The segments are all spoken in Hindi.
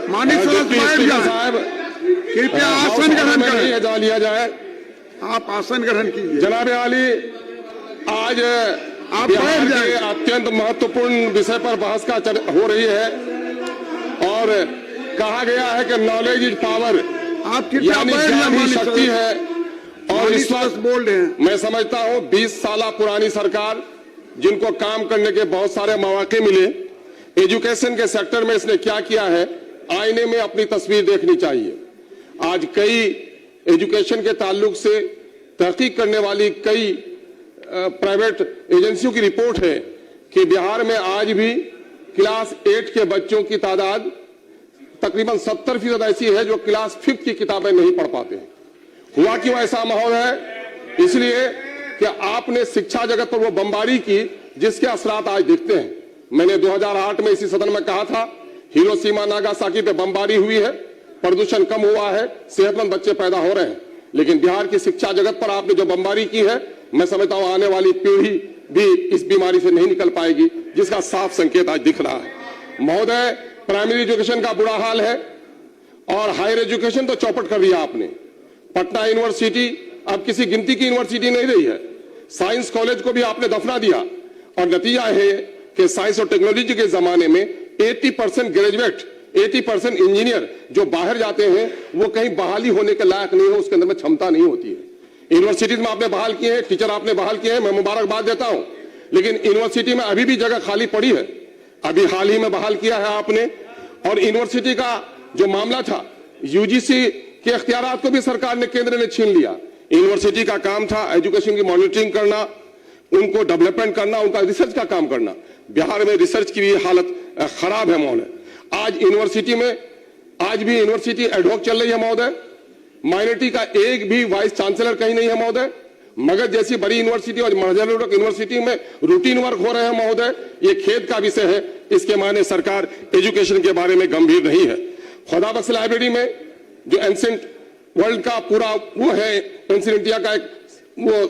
माननीय सदस्य साहब कृपया आसन ग्रहण करें। जहाँ लिया जाए आप आसन ग्रहण कीजिए। जनाब आली, आज आप बिहार के अत्यंत महत्वपूर्ण विषय पर बहस का हो रही है और कहा गया है कि नॉलेज इज पावर, आप यानी ज्ञान ही शक्ति है। और इस वक्त बोल रहे हैं, मैं समझता हूं 20 साल पुरानी सरकार, जिनको काम करने के बहुत सारे मौके मिले, एजुकेशन के सेक्टर में इसने क्या किया है, आईने में अपनी तस्वीर देखनी चाहिए। आज कई एजुकेशन के ताल्लुक से तहकीक करने वाली कई प्राइवेट एजेंसियों की रिपोर्ट है कि बिहार में आज भी क्लास 8 के बच्चों की तादाद तकरीबन 70% ऐसी है जो क्लास 5 की किताबें नहीं पढ़ पाते हैं। हुआ क्यों ऐसा माहौल है? इसलिए कि आपने शिक्षा जगत पर वो बमबारी की जिसके असरात आज दिखते हैं। मैंने 2008 में इसी सदन में कहा था, हिरोशिमा नागासाकी पे बमबारी हुई है, प्रदूषण कम हुआ है, सेहतमंद बच्चे पैदा हो रहे हैं, लेकिन बिहार की शिक्षा जगत पर आपने जो बमबारी की है, मैं समझता हूं आने वाली पीढ़ी भी इस बीमारी से नहीं निकल पाएगी, जिसका साफ संकेत आज दिख रहा है। महोदय, प्राइमरी एजुकेशन का बुरा हाल है और हायर एजुकेशन तो चौपट कर दिया आपने। पटना यूनिवर्सिटी अब किसी गिनती की यूनिवर्सिटी नहीं रही है। साइंस कॉलेज को भी आपने दफना दिया और नतीजा है कि साइंस और टेक्नोलॉजी के जमाने में 80% ग्रेजुएट, 80% इंजीनियर जो बाहर जाते हैं वो कहीं बहाली होने के लायक नहीं है, उसके अंदर में क्षमता नहीं होती है। यूनिवर्सिटीज में आपने बहाल किए हैं, टीचर आपने बहाल किए हैं, मैं मुबारकबाद देता हूं, लेकिन यूनिवर्सिटी में अभी भी जगह खाली पड़ी है। अभी हाल ही में बहाल किया है आपने। और यूनिवर्सिटी का जो मामला था, यूजीसी के इख्तियारात को भी सरकार ने, केंद्र ने छीन लिया। यूनिवर्सिटी का काम था एजुकेशन की मॉनिटरिंग करना, उनको डेवलपमेंट करना, उनका रिसर्च का काम करना। बिहार में रिसर्च की भी हालत खराब है महोदय। आज यूनिवर्सिटी में आज भी यूनिवर्सिटी एडहॉक चल रही है महोदय। माइनॉरिटी का एक भी वाइस चांसलर कहीं नहीं है महोदय। मगध जैसी बड़ी यूनिवर्सिटी और महजरूरक यूनिवर्सिटी में रूटीन वर्क हो रहे हैं महोदय। ये खेद का विषय है। इसके माने सरकार एजुकेशन के बारे में गंभीर नहीं है। खुदाबख्श लाइब्रेरी में जो एंशिएंट वर्ल्ड का पूरा वो है, एंशिएंट इंडिया का एक वो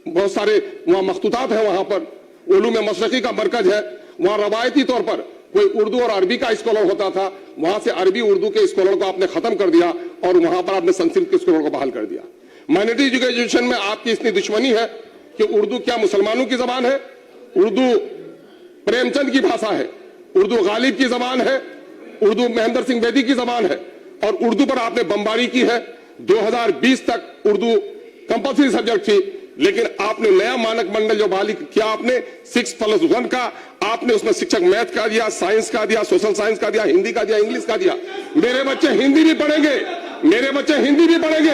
बहुत सारे वहां मखतूतात है, वहां पर उलूम मशरकी का मरकज है। वहां रवायती तौर पर कोई उर्दू और अरबी का स्कॉलर होता था, वहां से अरबी उर्दू के स्कॉलर को आपने खत्म कर दिया और वहां पर आपने संस्कृत के स्कॉलर को बहाल कर दिया। माइनॉरिटी एजुकेशन में आपकी इतनी दुश्मनी है कि उर्दू क्या मुसलमानों की जबान है? उर्दू प्रेमचंद की भाषा है, उर्दू गालिब की जबान है, उर्दू महेंद्र सिंह बेदी की जबान है और उर्दू पर आपने बमबारी की है। 2020 तक उर्दू कंपल्सरी सब्जेक्ट थी, लेकिन आपने नया मानक मंडल जो बहाली किया, आपने 6+1 का, आपने उसमें शिक्षक मैथ का दिया, साइंस का दिया, सोशल साइंस का दिया, हिंदी का दिया, इंग्लिश का दिया। मेरे बच्चे हिंदी भी पढ़ेंगे, मेरे बच्चे हिंदी भी पढ़ेंगे,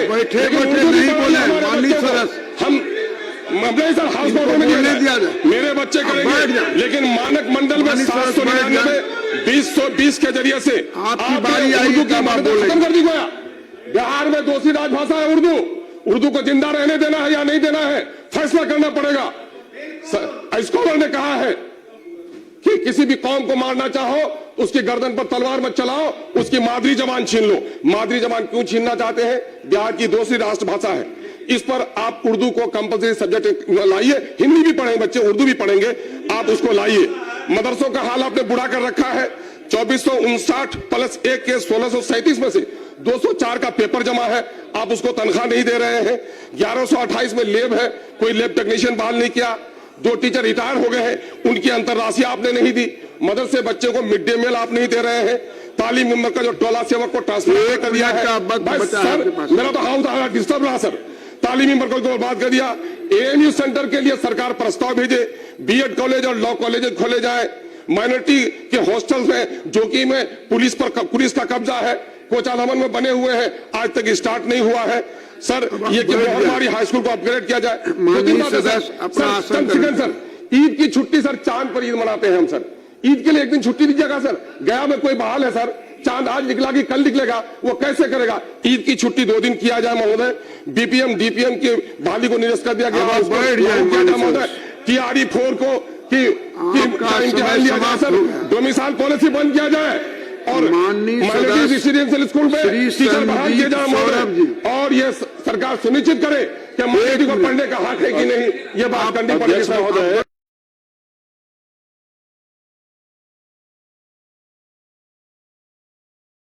सर हाउस बोर्ड में मेरे बच्चे करेंगे, लेकिन मानक मंडल में 799 2020 के जरिए से उर्दू की खत्म कर दी गया। बिहार में दूसरी राजभाषा है उर्दू। उर्दू को जिंदा रहने देना है या नहीं देना है, फैसला करना पड़ेगा। स्कॉलर ने कहा है कि किसी भी कौम को मारना चाहो तो उसकी गर्दन पर तलवार मत चलाओ, उसकी मादरी जबान छीन लो। मादरी जबान क्यों छीनना चाहते हैं? बिहार की दूसरी राष्ट्रभाषा है, इस पर आप उर्दू को कंपल्सरी सब्जेक्ट लाइए। हिंदी भी पढ़ेंगे बच्चे, उर्दू भी पढ़ेंगे, आप उसको लाइए। मदरसों का हाल आपने बुरा कर रखा है। 2459+1 के 1637 में से 204 का पेपर जमा है, आप उसको तनख्वाह नहीं दे रहे हैं। 1128 में लेब है, कोई लेब टेक्नीशियन बहाल नहीं किया। 2 टीचर रिटायर हो गए हैं, उनकी अंतरराशि आपने नहीं दी। मदरसे बच्चे को मिड डे मील आप नहीं दे रहे हैं। तालीम मेंबर का जो टोला सेवक को ट्रांसफर कर दिया है, मेरा तो हाउस डिस्टर्ब रहा सर। तालीमी मेंबर को बात कर दिया। एएमयू सेंटर के लिए सरकार प्रस्ताव भेजे, बीएड कॉलेज और लॉ कॉलेज खोले जाए। माइनॉरिटी के हॉस्टल्स में जोकी में पुलिस का कब्जा है, कोचाधामन में बने हुए हैं, आज तक स्टार्ट नहीं हुआ है। सर ये कि हमारी हाई स्कूल को अपग्रेड किया जाए। सर ईद की छुट्टी सर, चांद पर ईद मनाते हैं हम सर, ईद के लिए एक दिन छुट्टी दीजिएगा सर। गया में कोई बहाल है सर, चांद आज निकला कि कल निकलेगा, वो कैसे करेगा? ईद की छुट्टी 2 दिन किया जाए महोदय। बीपीएम डीपीएम की बहाली को निरस्त कर दिया गया महोदय। TRE 4 को इम्तिहान लिया जाए सर, डोमिसाइल पॉलिसी बंद किया जाए और माइनॉरिटी रेसिडेंशियल स्कूल में टीचर बहाल किए जाए महोदय। और ये सरकार सुनिश्चित करे कि माइनॉरिटी को पढ़ने का हक है कि नहीं, ये बात करनी पड़ेगी महोदय।